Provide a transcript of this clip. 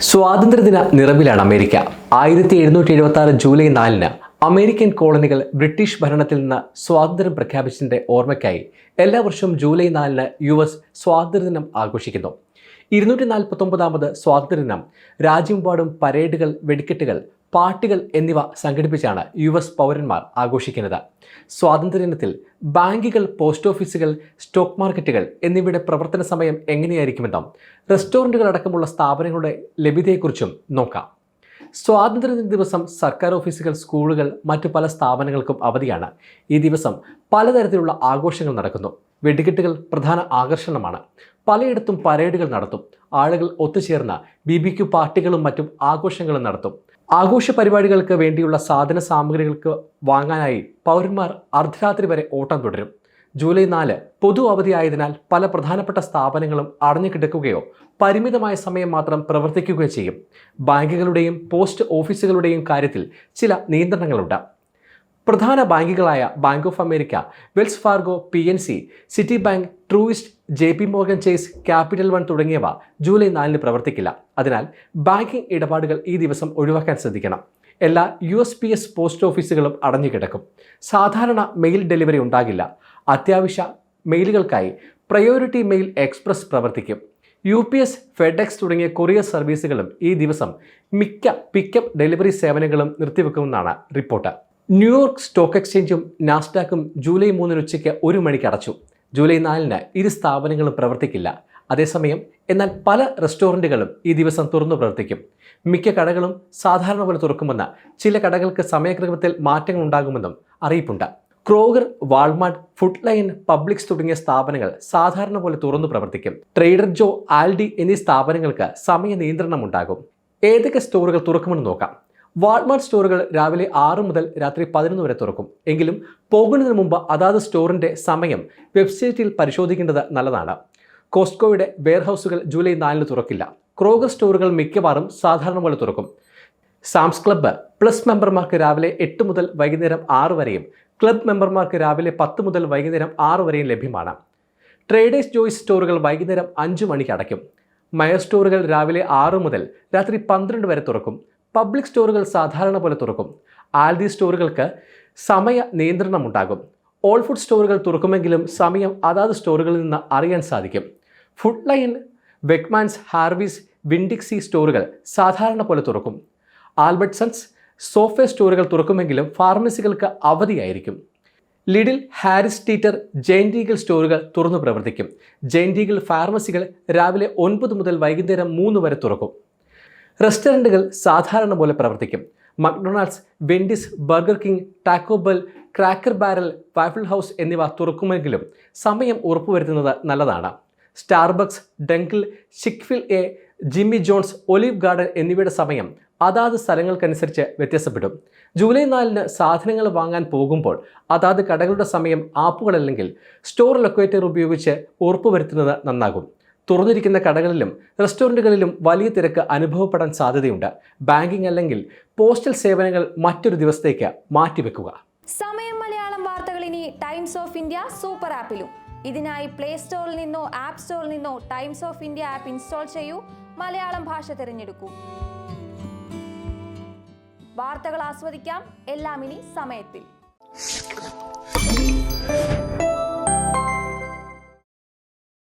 സ്വാതന്ത്ര്യദിന നിറവിലാണ് America. 1776 July 4-ന് American കോളനികൾ British ഭരണത്തിൽ നിന്ന് സ്വാതന്ത്ര്യം പ്രഖ്യാപിച്ചതിന്റെ ഓർമ്മയ്ക്കായി എല്ലാ വർഷവും ജൂലൈ 4-ന് US സ്വാതന്ത്ര്യദിനം ആഘോഷിക്കുന്നു. 249ാമത് സ്വാതന്ത്ര്യദിനം രാജ്യമെമ്പാടും പരേഡുകൾ, വെടിക്കെട്ടുകൾ, പാർട്ടികൾ എന്നിവ സംഘടിപ്പിച്ചാണ് US പൗരന്മാർ ആഘോഷിക്കുന്നത്. സ്വാതന്ത്ര്യദിനത്തിൽ ബാങ്കുകൾ, പോസ്റ്റ് ഓഫീസുകൾ, സ്റ്റോക്ക് മാർക്കറ്റുകൾ എന്നിവയുടെ പ്രവർത്തന സമയം എങ്ങനെയായിരിക്കുമെന്നും റെസ്റ്റോറൻറ്റുകൾ അടക്കമുള്ള സ്ഥാപനങ്ങളുടെ ലഭ്യതയെക്കുറിച്ചും നോക്കാം. സ്വാതന്ത്ര്യദിന ദിവസം സർക്കാർ ഓഫീസുകൾ, സ്കൂളുകൾ, മറ്റു പല സ്ഥാപനങ്ങൾക്കും അവധിയാണ്. ഈ ദിവസം പലതരത്തിലുള്ള ആഘോഷങ്ങൾ നടക്കുന്നു. വെടിക്കെട്ടുകൾ പ്രധാന ആകർഷണമാണ്. പലയിടത്തും പരേഡുകൾ നടത്തും. ആളുകൾ ഒത്തുചേർന്ന BBQ പാർട്ടികളും മറ്റും ആഘോഷങ്ങളും നടത്തും. ആഘോഷ പരിപാടികൾക്ക് വേണ്ടിയുള്ള സാധന സാമഗ്രികൾക്ക് വാങ്ങാനായി പൗരന്മാർ അർദ്ധരാത്രി വരെ ഓട്ടം തുടരും. ജൂലൈ 4 പൊതു അവധിയായതിനാൽ പല പ്രധാനപ്പെട്ട സ്ഥാപനങ്ങളും അടഞ്ഞു കിടക്കുകയോ പരിമിതമായ സമയം മാത്രം പ്രവർത്തിക്കുകയോ ചെയ്യും. ബാങ്കുകളുടെയും പോസ്റ്റ് ഓഫീസുകളുടെയും കാര്യത്തിൽ ചില നിയന്ത്രണങ്ങളുണ്ട്. പ്രധാന ബാങ്കുകളായ bank of America, Wells Fargo, PNC, Citi bank, Truist, JP Morgan Chase, Capital One തുടങ്ങിയവ ജൂലൈ 4-ന് പ്രവർത്തിക്കില്ല. അതിനാൽ ബാങ്കിംഗ് ഇടപാടുകൾ ഈ ദിവസം ഒഴിവാക്കാൻ ശ്രദ്ധിക്കണം. എല്ലാ USPS പോസ്റ്റ് ഓഫീസുകളും അടഞ്ഞു കിടക്കും. സാധാരണ മെയിൽ ഡെലിവറി ഉണ്ടാകില്ല. അത്യാവശ്യ മെയിലുകൾക്കായി പ്രയോറിറ്റി മെയിൽ എക്സ്പ്രസ് പ്രവർത്തിക്കും. UPS, FedEx തുടങ്ങിയ കൊറിയർ സർവീസുകളും ഈ ദിവസം മിക്ക പിക്കപ്പ് ഡെലിവറി സേവനങ്ങളും നിർത്തിവെക്കുമെന്നാണ് റിപ്പോർട്ട്. ന്യൂയോർക്ക് സ്റ്റോക്ക് എക്സ്ചേഞ്ചും നാസ്ഡാക്കും ജൂലൈ 3-ന് ഉച്ചയ്ക്ക് 1 മണിക്ക് അടച്ചു. ജൂലൈ 4-ന് ഇരു സ്ഥാപനങ്ങളും പ്രവർത്തിക്കില്ല. അതേസമയം എന്നാൽ പല റെസ്റ്റോറൻറ്റുകളും ഈ ദിവസം തുറന്നു പ്രവർത്തിക്കും. മിക്ക കടകളും സാധാരണ പോലെ തുറക്കുമെന്ന്, ചില കടകൾക്ക് സമയക്രമത്തിൽ മാറ്റങ്ങൾ ഉണ്ടാകുമെന്നും അറിയിപ്പുണ്ട്. Kroger, Walmart, Food Lion, Publix തുടങ്ങിയ സ്ഥാപനങ്ങൾ സാധാരണ പോലെ തുറന്നു പ്രവർത്തിക്കും. ട്രേഡർ ജോ, ആൽഡി എന്നീ സ്ഥാപനങ്ങൾക്ക് സമയ നിയന്ത്രണം ഉണ്ടാകും. ഏതൊക്കെ സ്റ്റോറുകൾ തുറക്കുമെന്ന് നോക്കാം. വാൾമാർട്ട് സ്റ്റോറുകൾ രാവിലെ 6 മുതൽ രാത്രി 11 വരെ തുറക്കും. എങ്കിലും പോകുന്നതിന് മുമ്പ് അതാത് സ്റ്റോറിൻ്റെ സമയം വെബ്സൈറ്റിൽ പരിശോധിക്കേണ്ടത് നല്ലതാണ്. കോസ്റ്റ്കോയുടെ വെയർഹൗസുകൾ ജൂലൈ 4-ന് തുറക്കില്ല. ക്രോഗർ സ്റ്റോറുകൾ മിക്കവാറും സാധാരണ പോലെ തുറക്കും. സാംസ് ക്ലബ്ബ് പ്ലസ് മെമ്പർമാർക്ക് രാവിലെ 8 മുതൽ വൈകുന്നേരം 6 വരെയും ക്ലബ് മെമ്പർമാർക്ക് രാവിലെ 10 മുതൽ വൈകുന്നേരം 6 വരെയും ലഭ്യമാണ്. ട്രേഡേഴ്സ് ചോയ്സ് സ്റ്റോറുകൾ വൈകുന്നേരം 5 മണിക്ക് അടയ്ക്കും. മയർ സ്റ്റോറുകൾ രാവിലെ 6 മുതൽ രാത്രി 12 വരെ തുറക്കും. പബ്ലിക് സ്റ്റോറുകൾ സാധാരണ പോലെ തുറക്കും. ആൽഡി സ്റ്റോറുകൾക്ക് സമയ നിയന്ത്രണമുണ്ടാകും. ഓൾ ഫുഡ് സ്റ്റോറുകൾ തുറക്കുമെങ്കിലും സമയം അതാത് സ്റ്റോറുകളിൽ നിന്ന് അറിയാൻ സാധിക്കും. ഫുഡ് ലൈൻ, വെക്മാൻസ്, ഹാർവീസ്, വിൻഡിക്സി സ്റ്റോറുകൾ സാധാരണ പോലെ തുറക്കും. ആൽബർട്ട്സൺസ്, സോഫെ സ്റ്റോറുകൾ തുറക്കുമെങ്കിലും ഫാർമസികൾക്ക് അവധിയായിരിക്കും. ലിഡിൽ, ഹാരിസ് ടീറ്റർ, ജെയിൻ ഈഗിൾ സ്റ്റോറുകൾ തുറന്നു പ്രവർത്തിക്കും. ജെയിൻ ഈഗിൾ ഫാർമസികൾ രാവിലെ 9 മുതൽ വൈകുന്നേരം 3 വരെ തുറക്കും. റെസ്റ്റോറൻറ്റുകൾ സാധാരണ പോലെ പ്രവർത്തിക്കും. McDonald's, Wendy's, Burger King, Taco Bell, Cracker Barrel, Waffle House എന്നിവ തുറക്കുമെങ്കിലും സമയം ഉറപ്പുവരുത്തുന്നത് നല്ലതാണ്. Starbucks, Dunkin, Chick fil A, Jimmy John's, Olive Garden എന്നിവയുടെ സമയം അതാത് സ്ഥലങ്ങൾക്കനുസരിച്ച് വ്യത്യാസപ്പെടും. ജൂലൈ 4-ന് സാധനങ്ങൾ വാങ്ങാൻ പോകുമ്പോൾ അതാത് കടകളുടെ സമയം ആപ്പുകളല്ലെങ്കിൽ സ്റ്റോർ ലൊക്കേറ്റർ ഉപയോഗിച്ച് ഉറപ്പുവരുത്തുന്നത് നന്നാകും. തുറന്നിരിക്കുന്ന കടകളിലും റെസ്റ്റോറൻറ്റുകളിലും വലിയ തിരക്ക് അനുഭവപ്പെടാൻ സാധ്യതയുണ്ട്. ബാങ്കിംഗ് അല്ലെങ്കിൽ പോസ്റ്റൽ സേവനങ്ങൾ മറ്റൊരു ദിവസത്തേക്ക് മാറ്റിവെക്കുക. സമയം മലയാളം വാർത്തകൾ ഇനി ടൈംസ് ഓഫ് ഇന്ത്യ സൂപ്പർ ആപ്പിലും. ഇതിനായി പ്ലേ സ്റ്റോറിൽ നിന്നോ ആപ്പ് സ്റ്റോറിൽ നിന്നോ times of India app install ചെയ്യൂ. മലയാളം ഭാഷ തിരഞ്ഞെടുക്കൂ. വാർത്തകൾ ആസ്വദിക്കാം. എല്ലാം ഇനി സമയത്തിൽ.